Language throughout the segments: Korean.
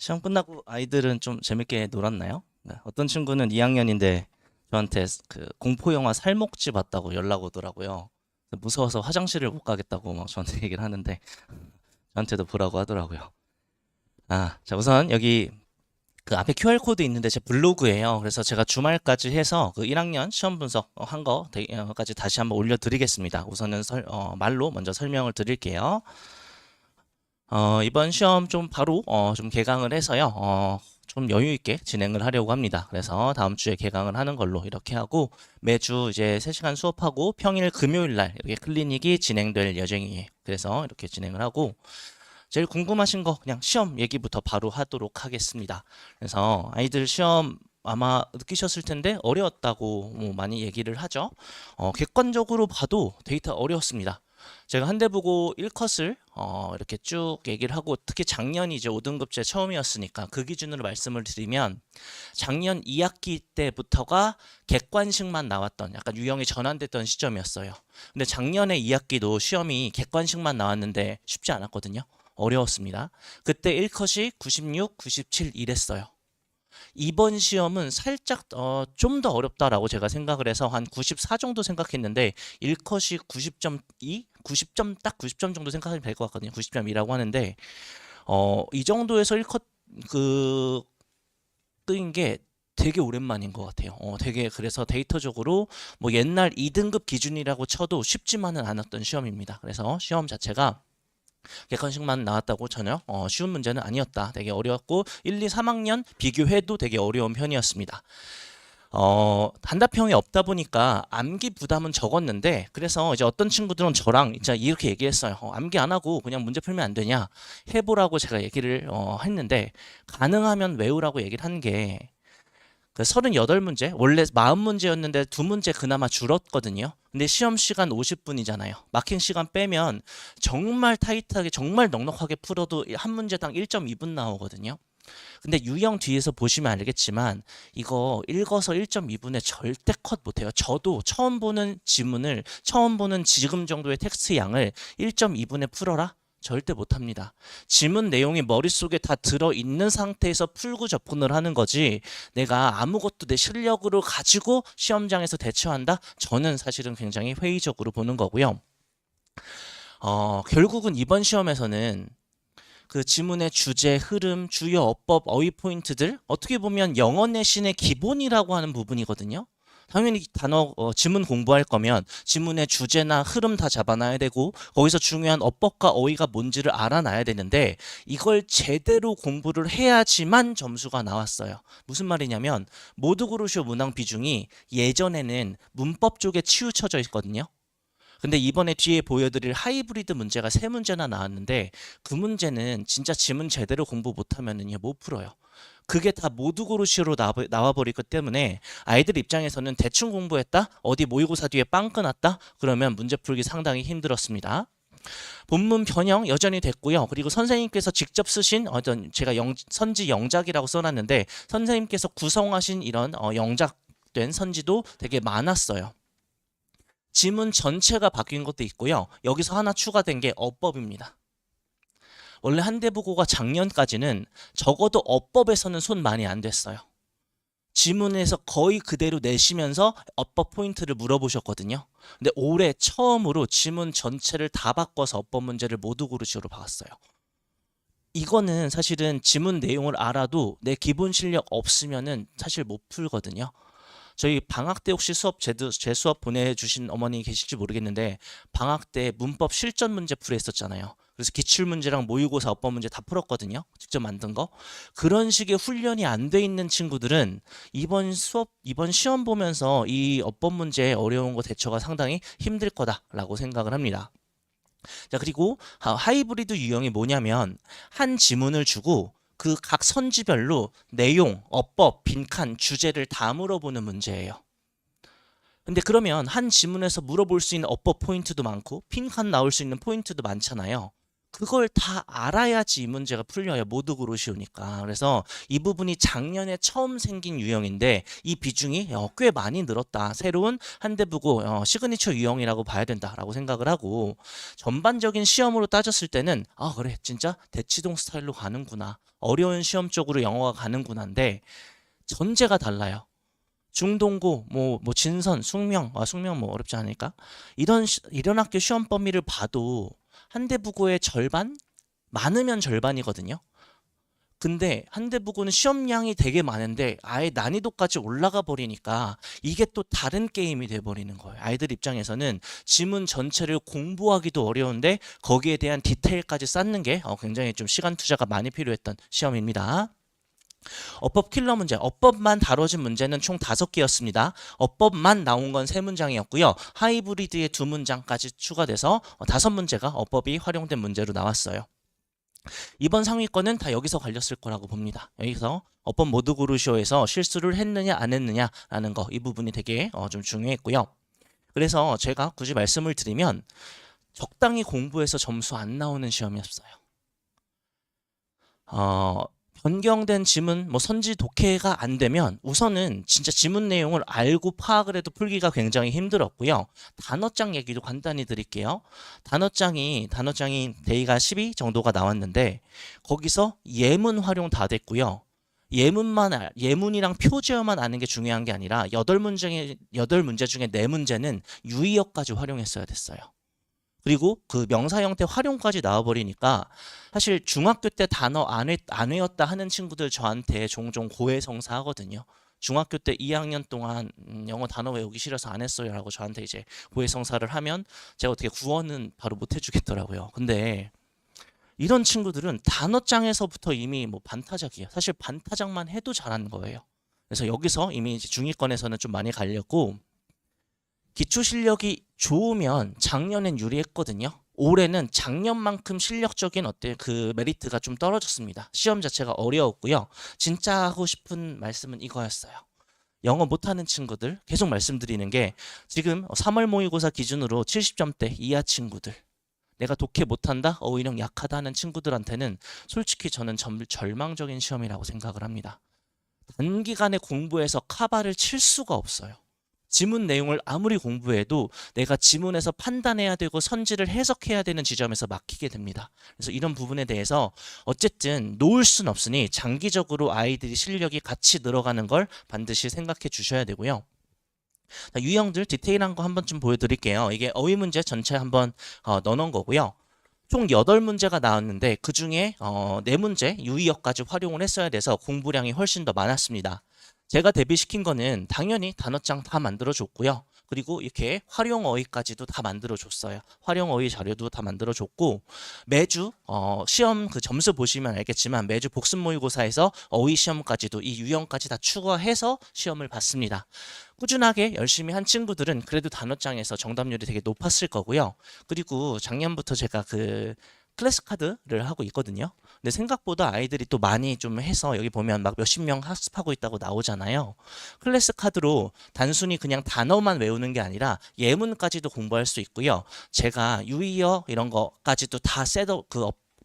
시험 끝나고 아이들은 좀 재밌게 놀았나요? 네, 어떤 친구는 2학년인데 저한테 그 공포 영화 살목지 봤다고 연락 오더라고요. 무서워서 화장실을 못 가겠다고 막 저한테 얘기를 하는데 저한테도 보라고 하더라고요. 자 우선 여기 그 앞에 QR코드 있는데 제 블로그예요. 그래서 제가 주말까지 해서 그 1학년 시험 분석 한 거까지 다시 한번 올려드리겠습니다. 우선은 말로 먼저 설명을 드릴게요. 이번 시험 좀 바로 좀 개강을 해서요. 좀 여유 있게 진행을 하려고 합니다. 그래서 다음 주에 개강을 하는 걸로 이렇게 하고 매주 이제 3시간 수업하고 평일 금요일 날 이렇게 클리닉이 진행될 예정이에요. 그래서 이렇게 진행을 하고 제일 궁금하신 거 그냥 시험 얘기부터 바로 하도록 하겠습니다. 그래서 아이들 시험 아마 느끼셨을 텐데 어려웠다고 뭐 많이 얘기를 하죠. 객관적으로 봐도 데이터 어려웠습니다. 제가 한 대 보고 1컷을 이렇게 쭉 얘기를 하고 특히 작년이 이제 5등급제 처음이었으니까 그 기준으로 말씀을 드리면 작년 2학기 때부터가 객관식만 나왔던 약간 유형이 전환됐던 시점이었어요. 근데 작년에 2학기도 시험이 객관식만 나왔는데 쉽지 않았거든요. 어려웠습니다. 그때 1컷이 96, 97 이랬어요. 이번 시험은 살짝 좀 더 어렵다라고 제가 생각을 해서 한 94 정도 생각했는데 1컷이 90.2? 90점 딱 90점 정도 생각하면 될 것 같거든요. 90.2라고 하는데 이 정도에서 1컷 그 뜨인 게 되게 오랜만인 것 같아요. 되게 그래서 데이터적으로 뭐 옛날 2등급 기준이라고 쳐도 쉽지만은 않았던 시험입니다. 그래서 시험 자체가 객관식만 나왔다고 전혀 쉬운 문제는 아니었다. 되게 어려웠고 1, 2, 3학년 비교해도 되게 어려운 편이었습니다. 단답형이 없다 보니까 암기 부담은 적었는데 그래서 이제 어떤 친구들은 저랑 진짜 이렇게 얘기했어요. 암기 안 하고 그냥 문제 풀면 안 되냐? 해보라고 제가 얘기를 했는데 가능하면 외우라고 얘기를 한 게 그 38문제 원래 40문제였는데 2문제 그나마 줄었거든요. 근데 시험 시간 50분이잖아요. 마킹 시간 빼면 정말 타이트하게 정말 넉넉하게 풀어도 한 문제당 1.2분 나오거든요. 근데 유형 뒤에서 보시면 알겠지만 이거 읽어서 1.2분에 절대 컷 못해요. 저도 처음 보는 지문을 처음 보는 지금 정도의 텍스트 양을 1.2분에 풀어라? 절대 못합니다. 지문 내용이 머릿속에 다 들어있는 상태에서 풀고 접근을 하는 거지 내가 아무것도 내 실력으로 가지고 시험장에서 대처한다? 저는 사실은 굉장히 회의적으로 보는 거고요. 결국은 이번 시험에서는 그 지문의 주제, 흐름, 주요 어법, 어휘 포인트들 어떻게 보면 영어 내신의 기본이라고 하는 부분이거든요. 당연히 지문 공부할 거면 지문의 주제나 흐름 다 잡아놔야 되고 거기서 중요한 어법과 어휘가 뭔지를 알아놔야 되는데 이걸 제대로 공부를 해야지만 점수가 나왔어요. 무슨 말이냐면 모두그로쇼 문항 비중이 예전에는 문법 쪽에 치우쳐져 있거든요. 근데 이번에 뒤에 보여드릴 하이브리드 문제가 3문제나 나왔는데 그 문제는 진짜 지문 제대로 공부 못하면은 못 풀어요. 그게 다 모두고르시로 나와버리기 때문에 아이들 입장에서는 대충 공부했다? 어디 모의고사 뒤에 빵 끊었다? 그러면 문제 풀기 상당히 힘들었습니다. 본문 변형 여전히 됐고요. 그리고 선생님께서 직접 쓰신 어떤 제가 선지 영작이라고 써놨는데 선생님께서 구성하신 이런 영작된 선지도 되게 많았어요. 지문 전체가 바뀐 것도 있고요. 여기서 하나 추가된 게 어법입니다. 원래 한대부고가 작년까지는 적어도 어법에서는 손 많이 안 댔어요. 지문에서 거의 그대로 내시면서 어법 포인트를 물어보셨거든요. 근데 올해 처음으로 지문 전체를 다 바꿔서 어법 문제를 모두고르시로 박았어요. 이거는 사실은 지문 내용을 알아도 내 기본 실력 없으면은 사실 못 풀거든요. 저희 방학 때 혹시 제 수업 보내주신 어머니 계실지 모르겠는데 방학 때 문법 실전 문제 풀이했었잖아요. 그래서 기출문제랑 모의고사 어법 문제 다 풀었거든요. 직접 만든 거. 그런 식의 훈련이 안 돼 있는 친구들은 이번 시험 보면서 이 어법 문제 어려운 거 대처가 상당히 힘들 거다라고 생각을 합니다. 자, 그리고 하이브리드 유형이 뭐냐면 한 지문을 주고 그 각 선지별로 내용, 어법, 빈칸, 주제를 다 물어보는 문제예요. 근데 그러면 한 지문에서 물어볼 수 있는 어법 포인트도 많고 빈칸 나올 수 있는 포인트도 많잖아요. 그걸 다 알아야지 이 문제가 풀려요. 모드고로 쉬우니까. 그래서 이 부분이 작년에 처음 생긴 유형인데 이 비중이 꽤 많이 늘었다. 새로운 한대부고 시그니처 유형이라고 봐야 된다라고 생각을 하고, 전반적인 시험으로 따졌을 때는 그래 진짜 대치동 스타일로 가는구나, 어려운 시험 쪽으로 영어가 가는구나인데 전제가 달라요. 중동고, 뭐 진선, 숙명, 숙명 뭐 어렵지 않을까? 이런 학교 시험 범위를 봐도 한대부고의 절반? 많으면 절반이거든요. 근데 한대부고는 시험량이 되게 많은데 아예 난이도까지 올라가 버리니까 이게 또 다른 게임이 돼 버리는 거예요. 아이들 입장에서는 지문 전체를 공부하기도 어려운데 거기에 대한 디테일까지 쌓는 게 굉장히 좀 시간 투자가 많이 필요했던 시험입니다. 어법 킬러 문제, 어법만 다뤄진 문제는 총 5개였습니다. 어법만 나온 건 3문장이었고요. 하이브리드의 2문장까지 추가돼서 5문제가 어법이 활용된 문제로 나왔어요. 이번 상위권은 다 여기서 걸렸을 거라고 봅니다. 여기서 어법 모드고르쇼에서 실수를 했느냐 안 했느냐라는 거, 이 부분이 되게 좀 중요했고요. 그래서 제가 굳이 말씀을 드리면 적당히 공부해서 점수 안 나오는 시험이었어요. 변경된 지문, 선지 독해가 안 되면 우선은 진짜 지문 내용을 알고 파악을 해도 풀기가 굉장히 힘들었고요. 단어장 얘기도 간단히 드릴게요. 단어장이 데이가 12 정도가 나왔는데 거기서 예문 활용 다 됐고요. 예문이랑 표제어만 아는 게 중요한 게 아니라 8문제 중에 4문제는 유의어까지 활용했어야 됐어요. 그리고 그 명사 형태 활용까지 나와버리니까 사실 중학교 때 단어 안 외웠다 하는 친구들 저한테 종종 고해성사 하거든요. 중학교 때 2학년 동안 영어 단어 외우기 싫어서 안 했어요 라고 저한테 이제 고해성사를 하면 제가 어떻게 구원은 바로 못 해주겠더라고요. 근데 이런 친구들은 단어장에서부터 이미 반타작이에요. 사실 반타작만 해도 잘하는 거예요. 그래서 여기서 이미 이제 중위권에서는 좀 많이 갈렸고, 기초 실력이 좋으면 작년엔 유리했거든요. 올해는 작년만큼 실력적인 그 메리트가 좀 떨어졌습니다. 시험 자체가 어려웠고요. 진짜 하고 싶은 말씀은 이거였어요. 영어 못하는 친구들, 계속 말씀드리는 게 지금 3월 모의고사 기준으로 70점대 이하 친구들, 내가 독해 못한다, 어휘력 약하다 하는 친구들한테는 솔직히 저는 절망적인 시험이라고 생각을 합니다. 단기간에 공부해서 카바를 칠 수가 없어요. 지문 내용을 아무리 공부해도 내가 지문에서 판단해야 되고 선지를 해석해야 되는 지점에서 막히게 됩니다. 그래서 이런 부분에 대해서 어쨌든 놓을 순 없으니 장기적으로 아이들이 실력이 같이 늘어가는 걸 반드시 생각해 주셔야 되고요. 유형들 디테일한 거 한번 좀 보여드릴게요. 이게 어휘 문제 전체 한번 넣어놓은 거고요. 총 8문제가 나왔는데 그 중에 4문제 유의어까지 활용을 했어야 돼서 공부량이 훨씬 더 많았습니다. 제가 대비시킨 거는 당연히 단어장 다 만들어줬고요. 그리고 이렇게 활용어휘까지도 다 만들어줬어요. 활용어휘 자료도 다 만들어줬고, 매주 시험 그 점수 보시면 알겠지만 매주 복습 모의고사에서 어휘 시험까지도 이 유형까지 다 추가해서 시험을 봤습니다. 꾸준하게 열심히 한 친구들은 그래도 단어장에서 정답률이 되게 높았을 거고요. 그리고 작년부터 제가 그 클래스 카드를 하고 있거든요. 근데 생각보다 아이들이 또 많이 좀 해서 여기 보면 막 몇십 명 학습하고 있다고 나오잖아요. 클래스 카드로 단순히 그냥 단어만 외우는 게 아니라 예문까지도 공부할 수 있고요. 제가 유의어 이런 거까지도 다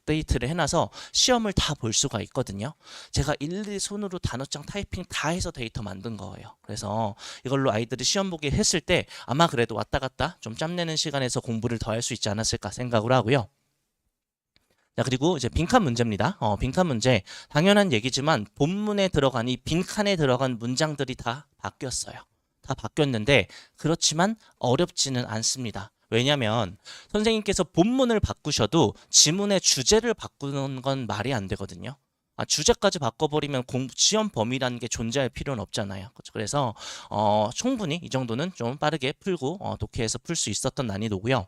업데이트를 해놔서 시험을 다 볼 수가 있거든요. 제가 일일이 손으로 단어장 타이핑 다 해서 데이터 만든 거예요. 그래서 이걸로 아이들이 시험 보기 했을 때 아마 그래도 왔다 갔다 좀 짬내는 시간에서 공부를 더 할 수 있지 않았을까 생각을 하고요. 자, 그리고 이제 빈칸 문제입니다. 빈칸 문제. 당연한 얘기지만 본문에 들어간 이 빈칸에 들어간 문장들이 다 바뀌었어요. 다 바뀌었는데 그렇지만 어렵지는 않습니다. 왜냐하면 선생님께서 본문을 바꾸셔도 지문의 주제를 바꾸는 건 말이 안 되거든요. 주제까지 바꿔버리면 시험 범위라는 게 존재할 필요는 없잖아요. 그래서 충분히 이 정도는 좀 빠르게 풀고 독해에서 풀 수 있었던 난이도고요.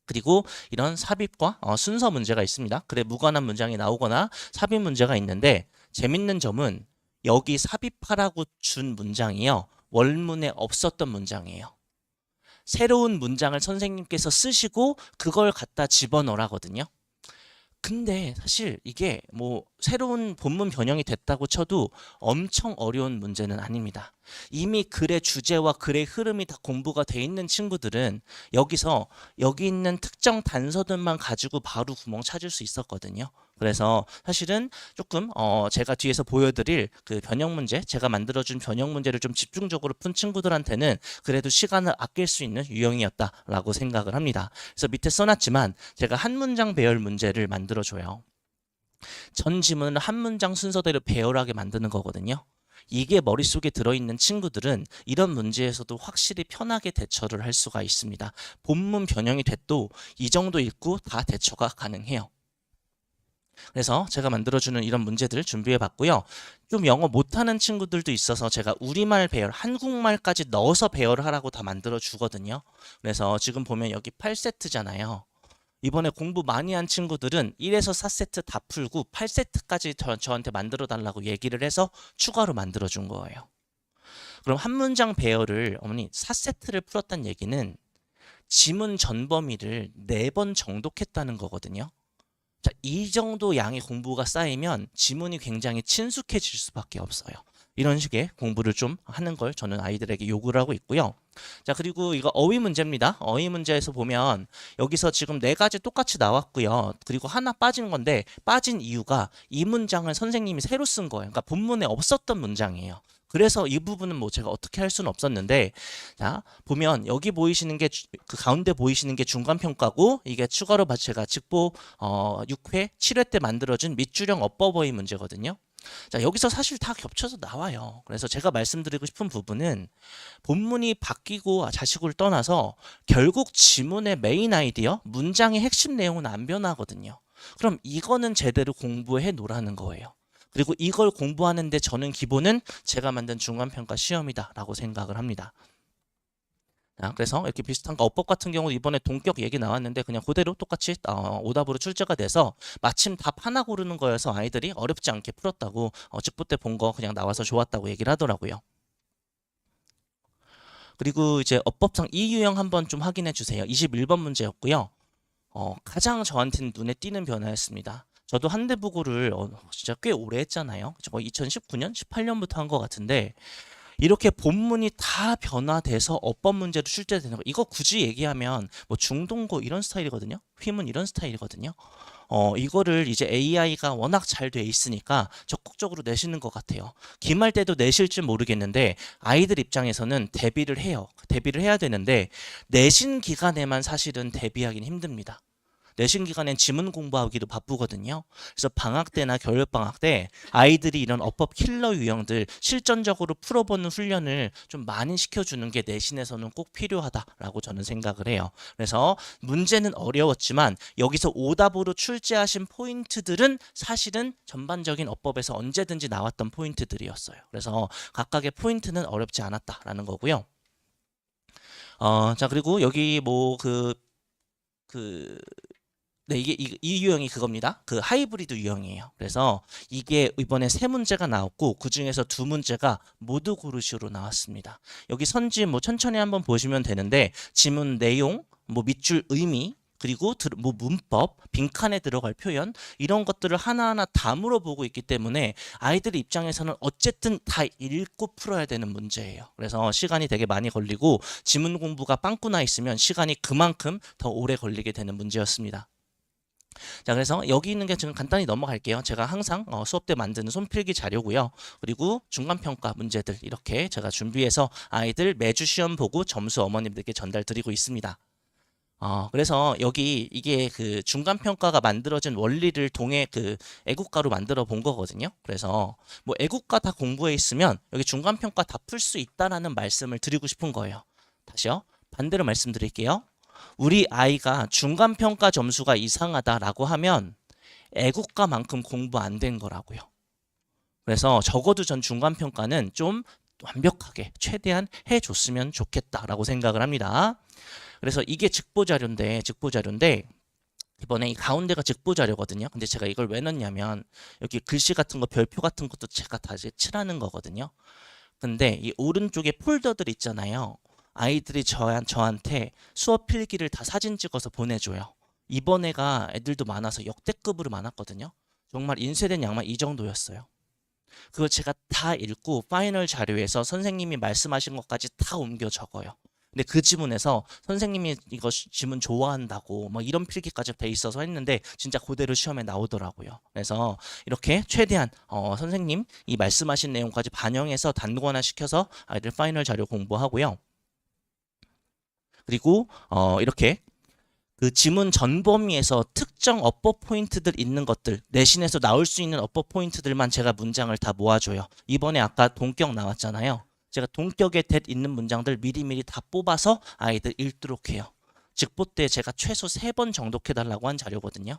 그리고 이런 삽입과 순서 문제가 있습니다. 그래 무관한 문장이 나오거나 삽입 문제가 있는데 재밌는 점은 여기 삽입하라고 준 문장이요, 원문에 없었던 문장이에요. 새로운 문장을 선생님께서 쓰시고 그걸 갖다 집어넣으라거든요. 근데 사실 이게 뭐 새로운 본문 변형이 됐다고 쳐도 엄청 어려운 문제는 아닙니다. 이미 글의 주제와 글의 흐름이 다 공부가 돼 있는 친구들은 여기서 여기 있는 특정 단서들만 가지고 바로 구멍 찾을 수 있었거든요. 그래서 사실은 조금 제가 뒤에서 보여드릴 그 변형 문제, 제가 만들어준 변형 문제를 좀 집중적으로 푼 친구들한테는 그래도 시간을 아낄 수 있는 유형이었다라고 생각을 합니다. 그래서 밑에 써놨지만 제가 한 문장 배열 문제를 만들어줘요. 전 지문을 한 문장 순서대로 배열하게 만드는 거거든요. 이게 머릿속에 들어있는 친구들은 이런 문제에서도 확실히 편하게 대처를 할 수가 있습니다. 본문 변형이 돼도 이 정도 읽고 다 대처가 가능해요. 그래서 제가 만들어주는 이런 문제들 준비해 봤고요. 좀 영어 못하는 친구들도 있어서 제가 우리말 배열, 한국말까지 넣어서 배열을 하라고 다 만들어 주거든요. 그래서 지금 보면 여기 8세트잖아요. 이번에 공부 많이 한 친구들은 1에서 4세트 다 풀고 8세트까지 저한테 만들어 달라고 얘기를 해서 추가로 만들어 준 거예요. 그럼 한 문장 배열을 어머니 4세트를 풀었다는 얘기는 지문 전 범위를 4번 정독했다는 거거든요. 자, 이 정도 양의 공부가 쌓이면 지문이 굉장히 친숙해질 수밖에 없어요. 이런 식의 공부를 좀 하는 걸 저는 아이들에게 요구를 하고 있고요. 자, 그리고 이거 어휘 문제입니다. 어휘 문제에서 보면 여기서 지금 4가지 똑같이 나왔고요. 그리고 하나 빠진 건데 빠진 이유가 이 문장을 선생님이 새로 쓴 거예요. 그러니까 본문에 없었던 문장이에요. 그래서 이 부분은 뭐 제가 어떻게 할 수는 없었는데, 자 보면 여기 보이시는 게 그 가운데 보이시는 게 중간 평가고 이게 추가로 제가 직보 6회, 7회 때 만들어진 밑줄형 어법어휘 문제거든요. 자, 여기서 사실 다 겹쳐서 나와요. 그래서 제가 말씀드리고 싶은 부분은 본문이 바뀌고 자식을 떠나서 결국 지문의 메인 아이디어, 문장의 핵심 내용은 안 변하거든요. 그럼 이거는 제대로 공부해 놓으라는 거예요. 그리고 이걸 공부하는데 저는 기본은 제가 만든 중간평가 시험이다라고 생각을 합니다. 자, 그래서 이렇게 비슷한 거 어법 같은 경우 이번에 동격 얘기 나왔는데 그냥 그대로 똑같이 오답으로 출제가 돼서 마침 답 하나 고르는 거여서 아이들이 어렵지 않게 풀었다고 직부 때 본 거 그냥 나와서 좋았다고 얘기를 하더라고요. 그리고 이제 어법상 이 유형 한번 좀 확인해 주세요. 21번 문제였고요. 가장 저한테는 눈에 띄는 변화였습니다. 저도 한대부고를 진짜 꽤 오래 했잖아요. 거의 2019년, 18년부터 한 것 같은데 이렇게 본문이 다 변화돼서 어법 문제로 출제되는 거 이거 굳이 얘기하면 뭐 중동고 이런 스타일이거든요. 휘문 이런 스타일이거든요. 이거를 이제 AI가 워낙 잘 돼 있으니까 적극적으로 내시는 것 같아요. 기말 때도 내실지 모르겠는데 아이들 입장에서는 대비를 해요. 대비를 해야 되는데 내신 기간에만 사실은 대비하기는 힘듭니다. 내신 기간엔 지문 공부하기도 바쁘거든요. 그래서 방학 때나 겨울 방학 때 아이들이 이런 어법 킬러 유형들 실전적으로 풀어보는 훈련을 좀 많이 시켜주는 게 내신에서는 꼭 필요하다라고 저는 생각을 해요. 그래서 문제는 어려웠지만 여기서 오답으로 출제하신 포인트들은 사실은 전반적인 어법에서 언제든지 나왔던 포인트들이었어요. 그래서 각각의 포인트는 어렵지 않았다라는 거고요. 자, 그리고 여기 네, 이게 이 유형이 그겁니다. 그 하이브리드 유형이에요. 그래서 이게 이번에 3문제가 나왔고 그 중에서 2문제가 모두 고르시오로 나왔습니다. 여기 선지 뭐 천천히 한번 보시면 되는데 지문 내용, 뭐 밑줄 의미, 그리고 뭐 문법, 빈칸에 들어갈 표현 이런 것들을 하나하나 다 물어보고 있기 때문에 아이들 입장에서는 어쨌든 다 읽고 풀어야 되는 문제예요. 그래서 시간이 되게 많이 걸리고 지문 공부가 빵꾸 나 있으면 시간이 그만큼 더 오래 걸리게 되는 문제였습니다. 자, 그래서 여기 있는 게 지금 간단히 넘어갈게요. 제가 항상 수업 때 만드는 손필기 자료고요. 그리고 중간평가 문제들 이렇게 제가 준비해서 아이들 매주 시험 보고 점수 어머님들께 전달 드리고 있습니다. 그래서 여기 이게 그 중간평가가 만들어진 원리를 통해 그 애국가로 만들어 본 거거든요. 그래서 뭐 애국가 다 공부해 있으면 여기 중간평가 다 풀 수 있다라는 말씀을 드리고 싶은 거예요. 다시요. 반대로 말씀드릴게요. 우리 아이가 중간평가 점수가 이상하다라고 하면 애국가만큼 공부 안 된 거라고요. 그래서 적어도 전 중간평가는 좀 완벽하게 최대한 해줬으면 좋겠다라고 생각을 합니다. 그래서 이게 직보자료인데 이번에 이 가운데가 직보자료거든요. 근데 제가 이걸 왜 넣냐면 여기 글씨 같은 거 별표 같은 것도 제가 다시 칠하는 거거든요. 근데 이 오른쪽에 폴더들 있잖아요. 아이들이 저한테 수업 필기를 다 사진 찍어서 보내줘요. 이번 애가 애들도 많아서 역대급으로 많았거든요. 정말 인쇄된 양만 이 정도였어요. 그걸 제가 다 읽고 파이널 자료에서 선생님이 말씀하신 것까지 다 옮겨 적어요. 근데 그 지문에서 선생님이 이거 지문 좋아한다고 막 이런 필기까지 돼 있어서 했는데 진짜 그대로 시험에 나오더라고요. 그래서 이렇게 최대한 선생님 이 말씀하신 내용까지 반영해서 단권화 시켜서 아이들 파이널 자료 공부하고요. 그리고 이렇게 그 지문 전범위에서 특정 어법 포인트들 있는 것들, 내신에서 나올 수 있는 어법 포인트들만 제가 문장을 다 모아줘요. 이번에 아까 동격 나왔잖아요. 제가 동격에 대 있는 문장들 미리미리 다 뽑아서 아이들 읽도록 해요. 직보 때 제가 최소 3번 정독해달라고 한 자료거든요.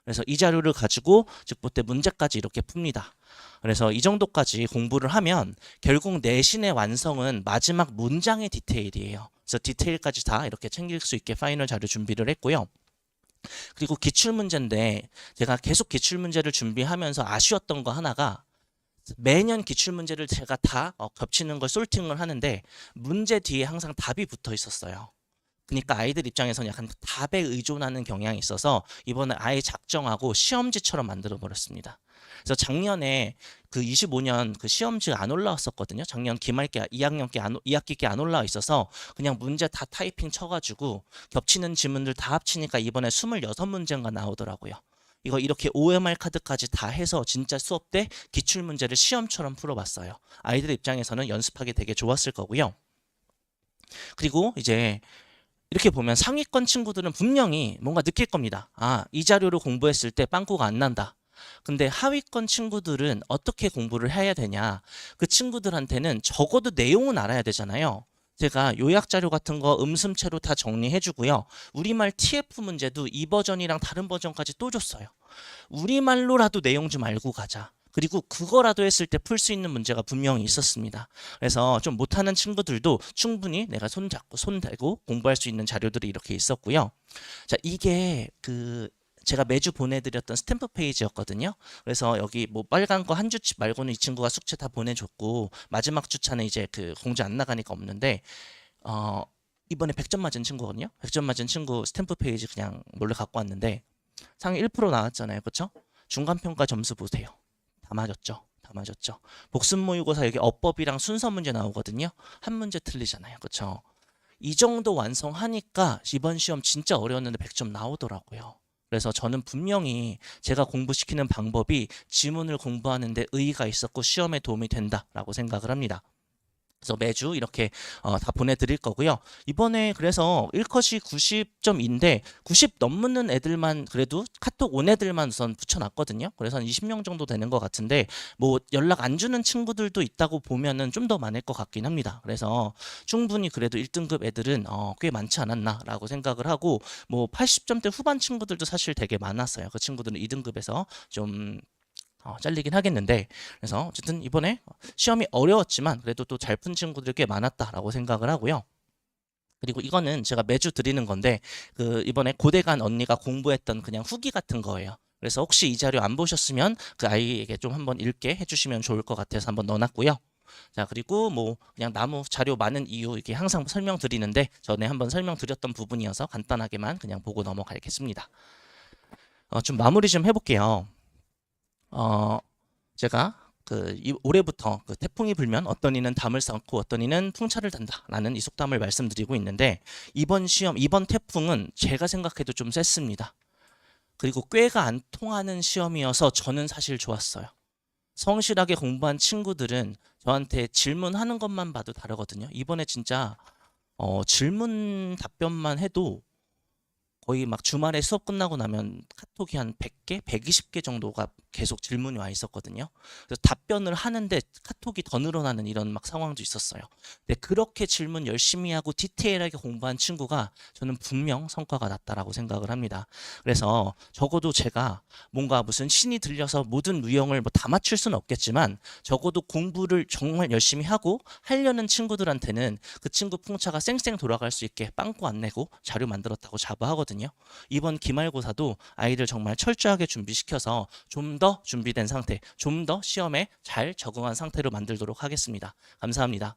그래서 이 자료를 가지고 직보 때 문제까지 이렇게 풉니다. 그래서 이 정도까지 공부를 하면 결국 내신의 완성은 마지막 문장의 디테일이에요. 그래서 디테일까지 다 이렇게 챙길 수 있게 파이널 자료 준비를 했고요. 그리고 기출문제인데 제가 계속 기출문제를 준비하면서 아쉬웠던 거 하나가 매년 기출문제를 제가 다 겹치는 걸 솔팅을 하는데 문제 뒤에 항상 답이 붙어 있었어요. 그러니까 아이들 입장에서는 약간 답에 의존하는 경향이 있어서 이번에 아예 작정하고 시험지처럼 만들어 버렸습니다. 그래서 작년에 그 25년 그 시험지가 안 올라왔었거든요. 작년 기말기 2학기 안 올라와 있어서 그냥 문제 다 타이핑 쳐가지고 겹치는 지문들 다 합치니까 이번에 26문제인가 나오더라고요. 이거 이렇게 OMR 카드까지 다 해서 진짜 수업 때 기출문제를 시험처럼 풀어봤어요. 아이들 입장에서는 연습하기 되게 좋았을 거고요. 그리고 이제 이렇게 보면 상위권 친구들은 분명히 뭔가 느낄 겁니다. 아, 이 자료로 공부했을 때 빵꾸가 안 난다. 근데 하위권 친구들은 어떻게 공부를 해야 되냐? 그 친구들한테는 적어도 내용은 알아야 되잖아요. 제가 요약 자료 같은 거 음슴체로 다 정리해 주고요. 우리말 TF 문제도 이 버전이랑 다른 버전까지 또 줬어요. 우리말로라도 내용 좀 알고 가자. 그리고 그거라도 했을 때 풀 수 있는 문제가 분명히 있었습니다. 그래서 좀 못하는 친구들도 충분히 내가 손 잡고 손 대고 공부할 수 있는 자료들이 이렇게 있었고요. 자, 이게 제가 매주 보내드렸던 스탬프 페이지였거든요. 그래서 여기 뭐 빨간 거 한 주치 말고는 이 친구가 숙제 다 보내줬고 마지막 주차는 이제 그 공지 안 나가니까 없는데 이번에 100점 맞은 친구거든요. 100점 맞은 친구 스탬프 페이지 그냥 몰래 갖고 왔는데 상위 1% 나왔잖아요. 그렇죠? 중간평가 점수 보세요. 다 맞았죠. 다 맞았죠. 복습 모의고사 여기 어법이랑 순서 문제 나오거든요. 한 문제 틀리잖아요. 그렇죠? 이 정도 완성하니까 이번 시험 진짜 어려웠는데 100점 나오더라고요. 그래서 저는 분명히 제가 공부시키는 방법이 지문을 공부하는 데 의의가 있었고 시험에 도움이 된다라고 생각을 합니다. 그래서 매주 이렇게 다 보내드릴 거고요. 이번에 그래서 1컷이 90점인데 90 넘는 애들만 그래도 카톡 온 애들만 우선 붙여놨거든요. 그래서 한 20명 정도 되는 것 같은데 뭐 연락 안 주는 친구들도 있다고 보면은 좀 더 많을 것 같긴 합니다. 그래서 충분히 그래도 1등급 애들은 꽤 많지 않았나라고 생각을 하고 뭐 80점대 후반 친구들도 사실 되게 많았어요. 그 친구들은 2등급에서 좀 잘리긴 하겠는데 그래서 어쨌든 이번에 시험이 어려웠지만 그래도 또 잘 푼 친구들이 꽤 많았다라고 생각을 하고요. 그리고 이거는 제가 매주 드리는 건데 이번에 고대 간 언니가 공부했던 그냥 후기 같은 거예요. 그래서 혹시 이 자료 안 보셨으면 그 아이에게 좀 한번 읽게 해주시면 좋을 것 같아서 한번 넣어놨고요. 자, 그리고 뭐 그냥 나무 자료 많은 이유 이게 항상 설명드리는데 전에 한번 설명드렸던 부분이어서 간단하게만 그냥 보고 넘어가겠습니다. 좀 마무리 좀 해볼게요. 제가 올해부터 태풍이 불면 어떤 이는 담을 쌓고 어떤 이는 풍차를 단다라는 이 속담을 말씀드리고 있는데 이번 태풍은 제가 생각해도 좀 셌습니다. 그리고 꾀가 안 통하는 시험이어서 저는 사실 좋았어요. 성실하게 공부한 친구들은 저한테 질문하는 것만 봐도 다르거든요. 이번에 진짜 질문 답변만 해도 거의 막 주말에 수업 끝나고 나면 카톡이 한 100개, 120개 정도가 계속 질문이 와 있었거든요. 그래서 답변을 하는데 카톡이 더 늘어나는 이런 막 상황도 있었어요. 근데 그렇게 질문 열심히 하고 디테일하게 공부한 친구가 저는 분명 성과가 났다라고 생각을 합니다. 그래서 적어도 제가 뭔가 무슨 신이 들려서 모든 유형을 뭐 다 맞출 수는 없겠지만 적어도 공부를 정말 열심히 하고 하려는 친구들한테는 그 친구 풍차가 쌩쌩 돌아갈 수 있게 빵꾸 안 내고 자료 만들었다고 자부하거든요. 이번 기말고사도 아이들 정말 철저하게 준비시켜서 좀 더 준비된 상태, 좀 더 시험에 잘 적응한 상태로 만들도록 하겠습니다. 감사합니다.